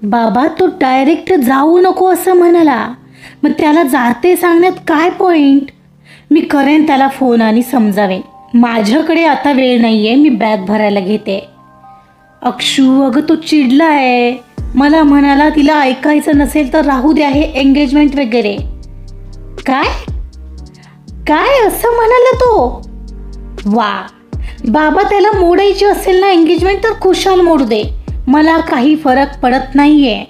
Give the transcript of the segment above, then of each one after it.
बाबा तो डायरेक्ट जाऊ नको असं म्हणाला, मग त्याला जाते सांगण्यात काय पॉईंट? मी करेन त्याला फोन आणि समजावेन. माझ्याकडे आता वेळ नाही आहे, मी बॅग भरायला घेते. अक्षू अगं तो चिडला आहे, मला म्हणाला तिला ऐकायचं नसेल तर राहू द्या हे एंगेजमेंट वगैरे. काय काय असं म्हणाला तो? वा, बाबा त्याला मोडायची असेल ना एंगेजमेंट तर खुशाल मोडू दे, मला काही फरक पडत नाहीये.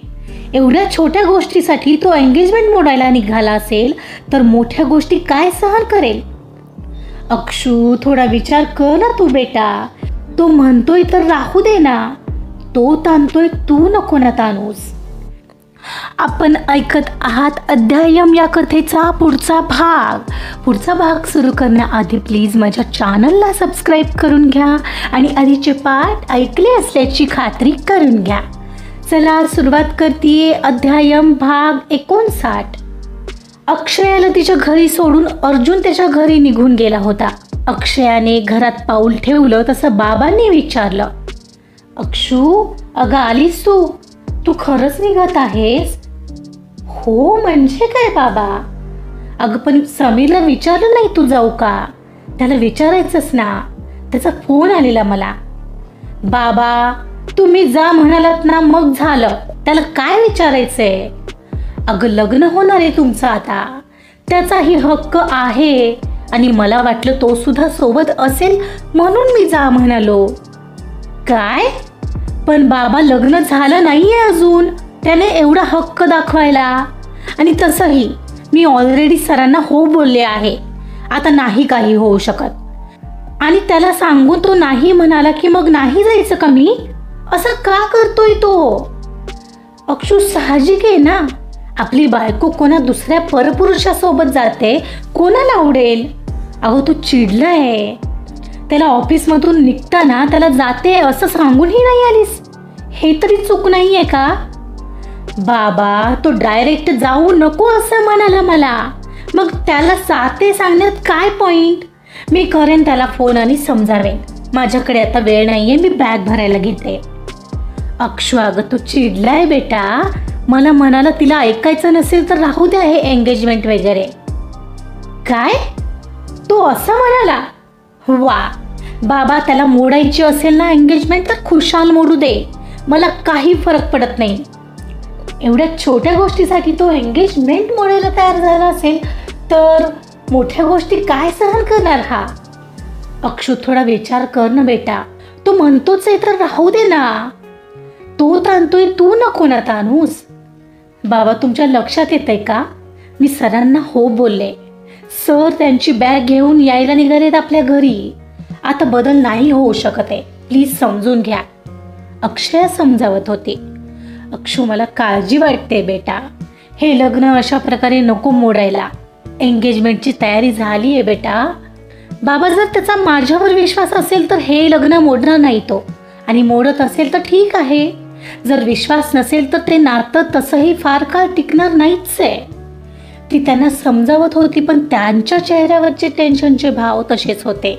एवढ्या छोट्या गोष्टीसाठी तो एंगेजमेंट मोडायला निघाला असेल तर मोठ्या गोष्टी काय सहन करेल? अक्षू थोडा विचार कर ना तू बेटा, तो म्हणतोय तर राहू दे ना, तो ताणतोय तू नको ना ताणूस. आपण ऐकत आहात अध्यायम या कथेचा पुढचा भाग सुरू करण्याआधी प्लीज माझ्या चॅनलला सबस्क्राईब करून घ्या आणि आधीचे पाठ ऐकले असल्याची खात्री करून घ्या. चला सुरुवात करतीये. अध्यायम भाग 59. अक्षयाला तिच्या घरी सोडून अर्जुन त्याच्या घरी निघून गेला होता. अक्षयाने घरात पाऊल ठेवलं तसं बाबांनी विचारलं, अक्षू अगं आलीस तू खरंच निघत आहेस? हो म्हणजे काय बाबा? अगं पण समीरला विचारलं नाही तू जाऊ का? त्याला विचारायचंच ना, त्याचा फोन आलेला मला. बाबा तुम्ही जा म्हणालात ना, मग झालं, त्याला काय विचारायचंय? अगं लग्न होणार आहे तुमचं आता, त्याचाही हक्क आहे आणि मला वाटलं तो सुद्धा सोबत असेल म्हणून मी जा म्हणालो. काय? पण बाबा लग्न झालं नाहीये अजून, त्याने एवढा हक्क दाखवायला. आणि तसंही मी ऑलरेडी सरांना हो बोलले आहे, आता नाही काही होऊ शकत. आणि त्याला सांगून तो नाही म्हणाला की मग नाही जायचं का मी? असं का करतोय तो? अक्षू साहजिक आहे ना, आपली बायको कोणा दुसऱ्या परपुरुषासोबत जाते, कोणाला आवडेल? अगं तू चिडलाय, त्याला ऑफिसमधून निघताना त्याला जाते असं सांगूनही नाही आलीस, हे तरी चूक नाहीये का? बाबा तो डायरेक्ट जाऊ नको असं म्हणाला मला, मग त्याला जाते सांगण्यात काय पॉईंट? मी करेन त्याला फोन आणि समजावेन. माझ्याकडे आता वेळ नाहीये, मी बॅग भरायला घेते. अक्षू अगं तो चिडलाय बेटा, मला म्हणाला तिला ऐकायचं नसेल तर राहू द्या हे एंगेजमेंट वगैरे. काय? तो असं म्हणाला? वा, बाबा त्याला मोडायची असेल ना एंगेजमेंट तर खुशाल मोडू दे, मला काही फरक पडत नाही. एवढ्या छोट्या गोष्टीसाठी तो एंगेजमेंट मोडायला तयार झाला असेल तर मोठ्या गोष्टी काय सहन करणार हा? अक्षू थोडा विचार कर ना बेटा, तो म्हणतोच आहे तर राहू दे ना, तो ताणतोय तू नको ना ताणूस. बाबा तुमच्या लक्षात येतंय का, मी सरांना हो बोलले, सर त्यांची बॅग घेऊन यायला निघालेत आपल्या घरी, आता बदल नाही होऊ शकत आहे, प्लीज समजून घ्या. अक्षया समजावत होती. अक्षू मला काळजी वाटते बेटा, हे लग्न अशा प्रकारे नको मोडायला, एंगेजमेंटची तयारी झाली आहे बेटा. बाबा जर त्याचा माझ्यावर विश्वास असेल तर हे लग्न मोडणार नाही तो, आणि मोडत असेल तर ठीक आहे, जर विश्वास नसेल तर ते नातं तसंही फार काळ टिकणार नाहीच आहे. ती त्यांना समजावत होती पण त्यांच्या चेहऱ्यावरचे टेन्शनचे भाव तसेच होते.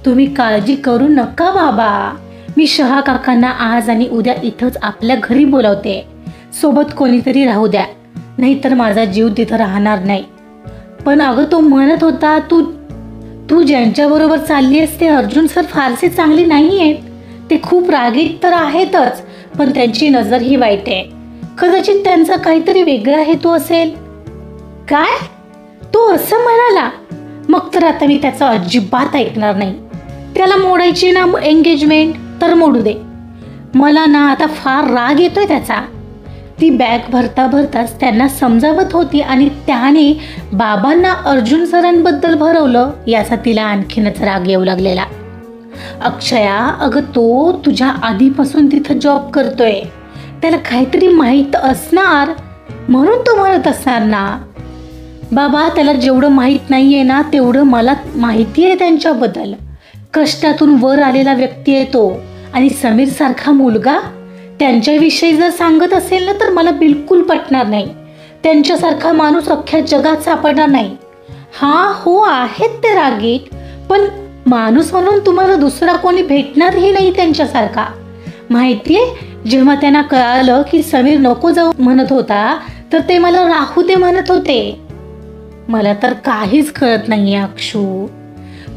तुम्ही काळजी करू नका बाबा, मी शहा काकांना आज आणि उद्या इथंच आपल्या घरी बोलावते, सोबत कोणीतरी राहू द्या, नाहीतर माझा जीव तिथं राहणार नाही. पण अगं तो म्हणत होता तू ज्यांच्याबरोबर चालली आहेस ते अर्जुन सर फारसे चांगले नाही आहेत, ते खूप रागीट तर आहेतच पण त्यांची नजर ही वाईट आहे, कदाचित त्यांचा काहीतरी वेगळा हेतू असेल. काय? तो असं म्हणाला? मग तर आता मी त्याचं अजिबात ऐकणार नाही. त्याला मोडायची ना एंगेजमेंट तर मोडू दे, मला ना आता फार राग येतोय त्याचा. ती बॅग भरताच त्यांना समजावत होती आणि त्याने बाबांना अर्जुन सरांबद्दल भरवलं याचा तिला आणखीनच राग येऊ लागलेला. अक्षया अगं तो तुझ्या आधीपासून तिथं जॉब करतोय, त्याला काहीतरी माहीत असणार म्हणून तो म्हणत असणार ना. बाबा त्याला जेवढं माहीत नाहीये ना तेवढं मला माहिती आहे त्यांच्याबद्दल. कष्टातून वर आलेला व्यक्ती आहे तो, आणि समीर सारखा मुलगा त्यांच्याविषयी जर सांगत असेल ना तर मला बिलकुल पटणार नाही. त्यांच्यासारखा माणूस अख्ख्या जगात सापडणार नाही. हा हो आहेत ते रागीट, पण माणूस म्हणून तुम्हाला दुसरा कोणी भेटणारही नाही त्यांच्यासारखा. माहितीये जेव्हा त्यांना कळालं की समीर नको जाऊ म्हणत होता तर ते मला राहू दे म्हणत होते. मला तर काहीच कळत नाहीये अक्षू.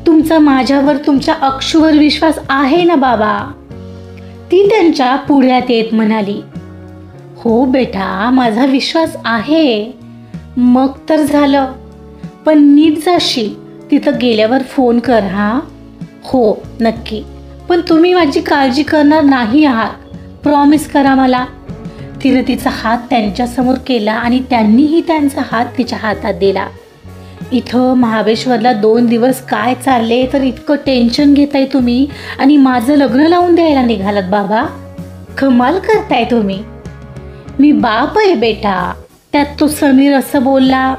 तुमचा माझ्यावर, तुमच्या अक्षूवर विश्वास आहे ना बाबा? ती त्यांच्या पुढ्यात येत म्हणाली. हो बेटा, माझा विश्वास आहे. मग तर झालं. पण नीट जाशील, तिथं गेल्यावर फोन कर हा. हो नक्की. पण तुम्ही माझी काळजी करणार नाही आहात, प्रॉमिस करा मला. तिने तिचा हात त्यांच्यासमोर केला आणि त्यांनीही त्यांचा हात तिच्या हातात दिला. इथं महाबळेश्वरला 2 दिवस काय चालले तर इतकं टेन्शन घेताय तुम्ही आणि माझं लग्न लावून द्यायला निघालात बाबा? कमाल करताय तुम्ही. मी बाप आहे बेटा. त्यात तो समीर असं बोलला.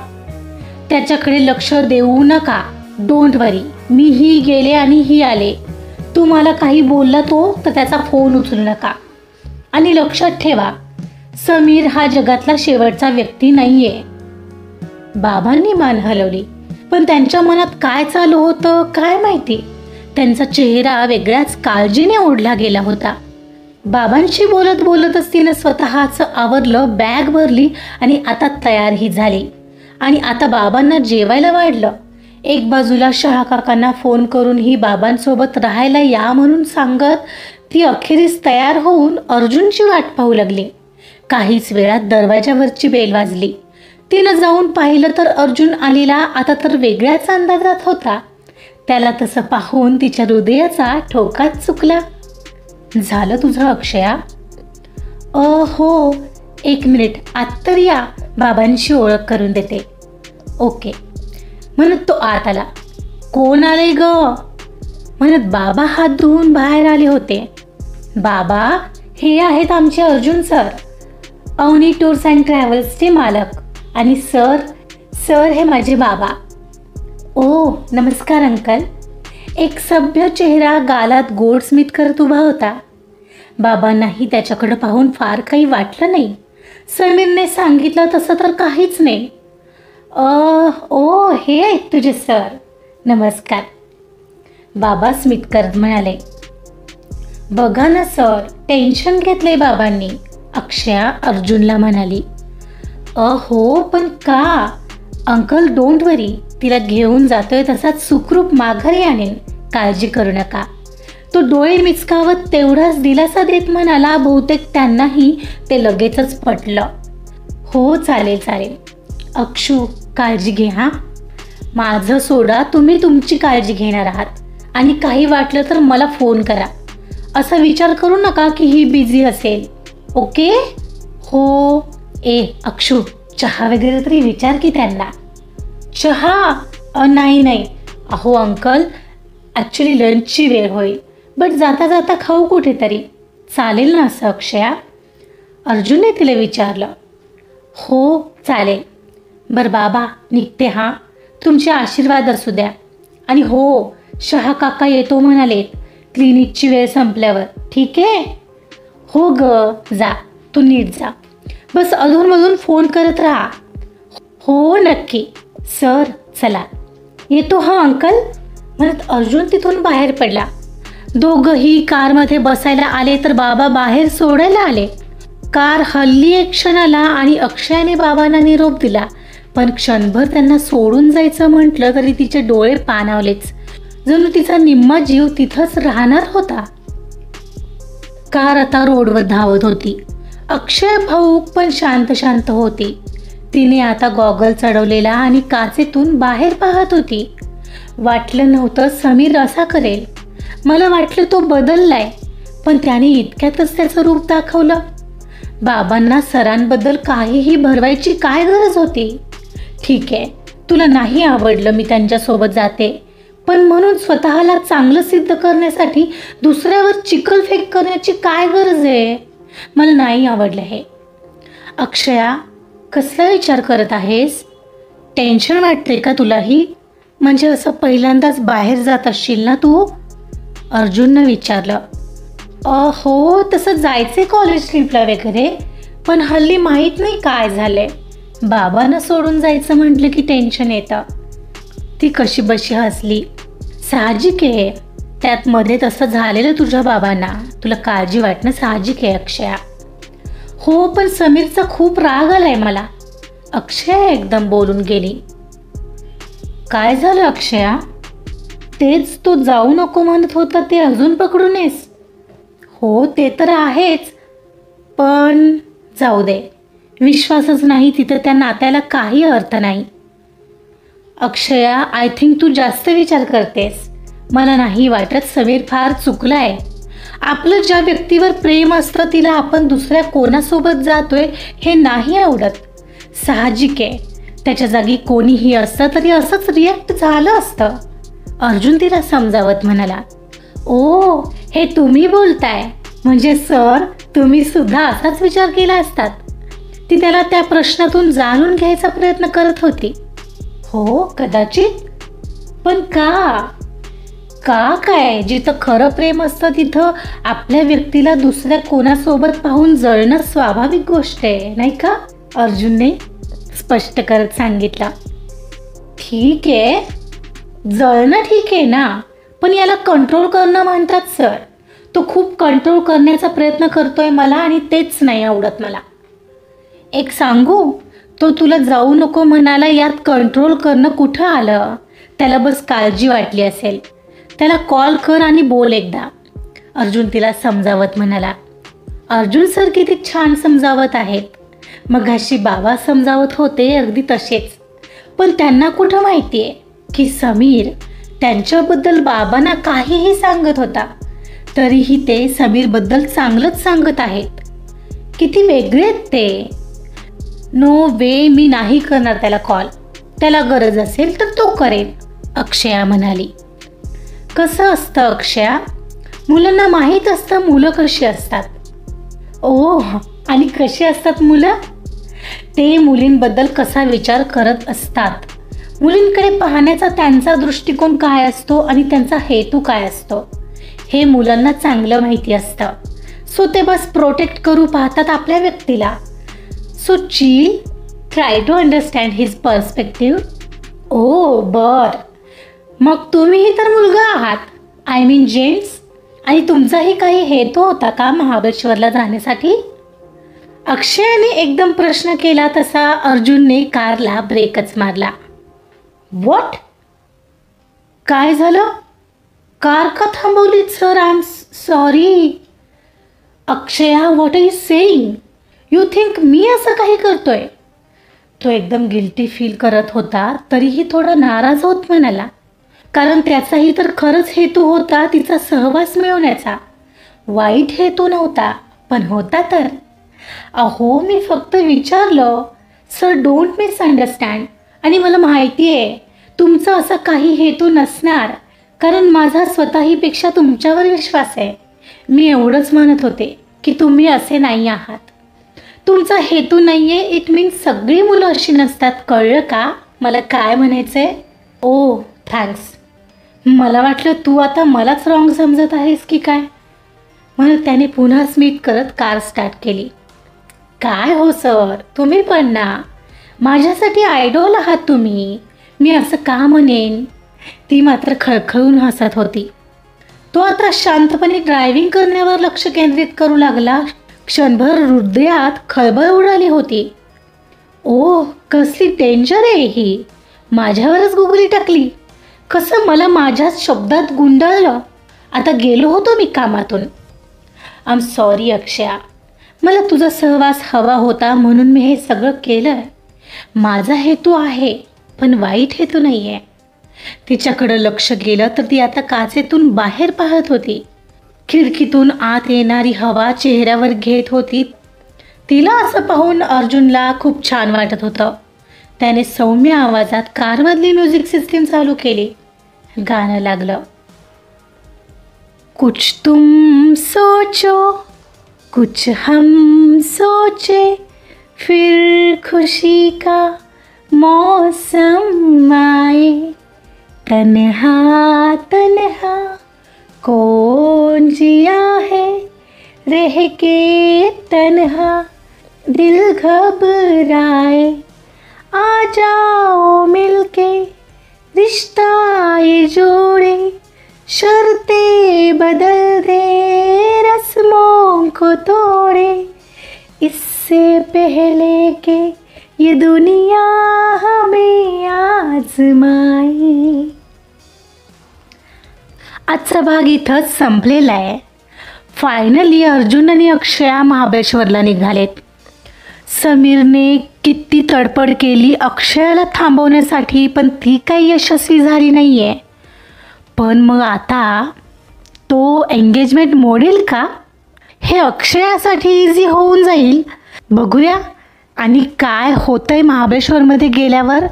त्याच्याकडे लक्ष देऊ नका. डोंट वरी. मीही गेले आणि ही आले. तुम्हाला काही बोलला तो तर त्याचा फोन उचलू नका. आणि लक्षात ठेवा, समीर हा जगातला शेवटचा व्यक्ती नाहीये. बाबांनी मान हलवली. पण त्यांच्या मनात काय चालू होतं काय माहिती. त्यांचा चेहरा वेगळ्याच काळजीने ओढला गेला होता. बाबांशी बोलत बोलतच तिने स्वतःचं आवरलं, बॅग भरली आणि आता तयारही झाली. आणि आता बाबांना जेवायला वाढलं. एक बाजूला शहा काकांना फोन करून ही बाबांसोबत राहायला या म्हणून सांगत ती अखेरीस तयार होऊन अर्जुनची वाट पाहू लागली. काहीच वेळात दरवाजावरची बेल वाजली. तिनं जाऊन पाहिलं तर अर्जुन आलेला आता तर वेगळ्याच अंदाजात होता. त्याला तसं पाहून तिच्या हृदयाचा ठोकाच चुकला. झालं तुझं अक्षया? हो, 1 मिनिट आत तर या, बाबांशी ओळख करून देते. ओके म्हणत तो आत आला. कोण आले ग म्हणत बाबा हात धुवून बाहेर आले होते. बाबा, हे आहेत आमचे Arjun sir, Avani tours and ट्रॅव्हल्सचे मालक. आणि सर हे माझे बाबा. ओ नमस्कार अंकल. एक सभ्य चेहरा गालात गोड स्मित करत उभा होता. बाबांनाही त्याच्याकडे पाहून फार काही वाटलं नाही. समीरने सांगितलं तसं तर काहीच नाही. ओ हे आहेत तुझे सर. नमस्कार. बाबा स्मित करत म्हणाले. बघा ना सर, टेन्शन घेतलंय बाबांनी, अक्षया अर्जुनला म्हणाली. हो पण का? अंकल डोंट वरी, तिला घेऊन जातोय तसाच सुखरूप माघारी आणेन, काळजी करू नका. तो डोळे मिचकावत तेवढाच दिलासा देत म्हणाला. बहुतेक त्यांनाही ते लगेचच पटलं. हो चालेल. अक्षू काळजी घे हा. माझं सोडा, तुम्ही तुमची काळजी घेणार आहात. आणि काही वाटलं तर मला फोन करा. असा विचार करू नका की ही बिझी असेल. ओके? हो. अक्षू, चहा वगैरे तरी विचार की त्यांना. चहा? नाही. अहो अंकल, ॲक्च्युली लंचची वेळ होईल. बट जाता जाता खाऊ कुठेतरी. चालेल ना असं अक्षया? अर्जुनने तिला विचारलं. हो चालेल. बरं बाबा, निघते हा. तुमचे आशीर्वाद असू द्या. आणि हो, शहा काका येतो म्हणाले क्लिनिकची वेळ संपल्यावर. ठीक आहे? हो ग, जा तू नीट जा. बस अधूनमधून फोन करत राहा. हो नक्की. सर चला. येतो हा अंकल म्हणत अर्जुन तिथून बाहेर पडला. दोघंही कारमध्ये बसायला आले तर बाबा बाहेर सोडायला आले. कार हल्ली एक क्षणाला आणि अक्षयाने बाबांना निरोप दिला. पण क्षणभर त्यांना सोडून जायचं म्हटलं तरी तिचे डोळे पाणावलेच. जणू तिचा निम्मा जीव तिथंच राहणार होता. कार आता रोडवर धावत होती. अक्षय भाऊक पण शांत होती. तिने आता गॉगल चढवलेला आणि काचेतून बाहेर पाहत होती. वाटलं नव्हतं समीर असा करेल. मला वाटलं तो बदललाय, पण त्याने इतक्यातच त्याचं रूप दाखवलं. बाबांना सरांबद्दल काहीही भरवायची काय गरज होती? ठीक आहे, तुला नाही आवडलं मी त्यांच्यासोबत जाते, पण म्हणून स्वतःला चांगलं सिद्ध करण्यासाठी दुसऱ्यावर चिखलफेक करण्याची काय गरज आहे? मला नाही आवडलं हे. अक्षया, कसला विचार करत आहेस? टेन्शन वाटते का तुलाही? म्हणजे असं पहिल्यांदाच बाहेर जात असशील ना तू? अर्जुननं विचारलं. हो, तसं जायचे कॉलेज ट्रिपला वगैरे, पण हल्ली माहीत नाही काय झालंय. बाबांना सोडून जायचं म्हटलं की टेन्शन येतं. ती कशी बशी हसली. साहजिक आहे. त्यात मध्ये तसं झालेलं तुझ्या बाबांना, तुला काळजी वाटणं साहजिक आहे अक्षया. हो, पण समीरचा खूप राग आलाय मला, अक्षया एकदम बोलून गेली. काय झालं अक्षया? तेच तो जाऊ नको म्हणत होता ते अजून पकडून आहेस? हो ते तर आहेच, पण जाऊ दे, विश्वासच नाही तिथं त्या नात्याला काही अर्थ नाही. अक्षया, आय थिंक तू जास्त विचार करतेस. मला नाही वाटत समीर फार चुकलाय. आपलं ज्या व्यक्तीवर प्रेम असतं तिला आपण दुसऱ्या कोणासोबत जातोय हे नाही आवडत. साहजिक आहे, त्याच्या जागी कोणीही असतं तरी असंच रिॲक्ट झालं असतं. अर्जुन तिला समजावत म्हणाला. ओ, हे तुम्ही बोलताय म्हणजे सर तुम्ही सुद्धा असाच विचार केला असतात. ती त्याला त्या प्रश्नातून जाणून घ्यायचा प्रयत्न करत होती. हो कदाचित, पण का? का काय? जिथं खरं प्रेम असतं तिथं आपल्या व्यक्तीला दुसऱ्या कोणासोबत पाहून जळणं स्वाभाविक गोष्ट आहे, नाही का? अर्जुनने स्पष्ट करत सांगितलं. ठीक आहे, जळणं ठीक आहे ना, पण याला कंट्रोल करणं म्हणतात सर. तो खूप कंट्रोल करण्याचा प्रयत्न करतोय मला आणि तेच नाही आवडत मला. एक सांगू, तो तुला जाऊ नको म्हणाला, यात कंट्रोल करणं कुठं आलं? त्याला बस काळजी वाटली असेल. त्याला कॉल कर आणि बोल एकदा, अर्जुन तिला समजावत म्हणाला. अर्जुन सर किती छान समजावत आहेत. मगाशी बाबा समजावत होते अगदी तसेच, पण त्यांना कुठं माहिती आहे की समीर त्यांच्याबद्दल बाबांना काहीही सांगत होता, तरीही ते समीरबद्दल चांगलंच सांगत आहेत. किती वेगळे आहेत ते. नो वे, मी नाही करणार त्याला कॉल. त्याला गरज असेल तर तो करेल, अक्षया म्हणाली. कसं असतं अक्षया, मुलांना माहीत असतं मुलं कशी असतात. ओह, आणि कशी असतात मुलं? ते मुलींबद्दल कसा विचार करत असतात, मुलींकडे पाहण्याचा त्यांचा दृष्टिकोन काय असतो आणि त्यांचा हेतू काय असतो हे मुलांना चांगलं माहिती असतं. सो ते बस प्रोटेक्ट करू पाहतात आपल्या व्यक्तीला. So chill, try to understand his perspective. ओ बर, मग तुम्हीही तर मुलगा आहात, आय मीन जेंट्स, आणि तुमचाही काही हेतू होता का महाबळेश्वरला जाण्यासाठी? अक्षयाने एकदम प्रश्न केला तसा अर्जुनने कारला ब्रेकच मारला. व्हॉट? काय झालं? कार का थांबवलीत sir? I am sorry. Akshaya, what are you saying? You think मी असं काही करतोय? तो एकदम गिल्टी फील करत होता, तरीही थोडा नाराज होत म्हणाला, कारण त्याचाही तर खरंच हेतू होता तिचा सहवास मिळवण्याचा. वाईट हेतू नव्हता, पण होता तर. अहो, मी फक्त विचारलं. Sir, don't misunderstand. आणि मला माहिती आहे तुमचा असा काही हेतू नसणार, कारण माझा स्वतःहीपेक्षा तुमच्यावर विश्वास आहे. मी एवढंच म्हणत होते की तुम्ही असे नाही आहात. तुमचा हेतू नाही आहे इट मीन्स सगळी मुलं अशी नसतात, कळलं का मला काय म्हणायचंय? ओ थँक्स. मला वाटलं तू आता मलाच रॉंग समजत आहेस की काय, म्हणून त्याने पुन्हा स्मित करत कार स्टार्ट केली. काय हो सर, तुम्ही पण ना, माझ्यासाठी आयडॉल आहात तुम्ही. मी असं का म्हणेन? ती मात्र खळखळून हसत होती. तो आता शांतपणे ड्रायव्हिंग करण्यावर लक्ष केंद्रित करू लागला. क्षणभर हृदयात खळबळ उडाली होती. ओह, कसली डेंजर आहे ही. माझ्यावरच गुगली टाकली. कसं मला माझ्याच शब्दात गुंडाळलं. आता गेलो होतो मी कामातून. आय एम सॉरी अक्षया, मला तुझा सहवास हवा होता म्हणून मी हे सगळं केलं. माझा हेतू आहे, पण वाईट हेतू नाही आहे. तिच्याकडं लक्ष गेलं तर ती आता काचेतून बाहेर पाहत होती. खिडकीतून आत येणारी हवा चेहऱ्यावर घेत होती. तिला असं पाहून अर्जुनला खूप छान वाटत होतं. त्याने सौम्य आवाजात कारमधली म्युझिक सिस्टीम चालू केली. गाणं लागलं. कुछ तुम सोचो, कुछ हम सोचे, फिर खुशी का मौसम आए, तन्हा तन्हा कौन जिया है, रह के तन्हा दिल घबराए, आ जाओ मिलके रिश्ता ये जोड़े, शर्तें बदल दे रस्मों को तोड़े, इससे पहले के ये दुनिया हमें आजमाए. आजचा भाग इथंच संपलेला आहे. फायनली अर्जुन आणि अक्षया महाबळेश्वरला निघालेत. समीरने किती तडपड केली अक्षयाला थांबवण्यासाठी, पण ती काही यशस्वी झाली नाही आहे. पण मग आता तो एंगेजमेंट मोडेल का? हे अक्षयासाठी इझी होऊन जाईल. बघूया आणि काय होतंय महाबळेश्वरमध्ये गेल्यावर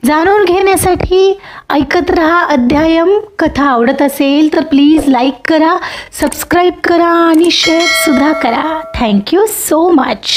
जाणून घेण्यासाठी ऐकत रहा अध्यायम. कथा आवडत असेल तर प्लीज लाईक करा, सबस्क्राईब करा आणि शेअरसुद्धा करा. Thank you so much.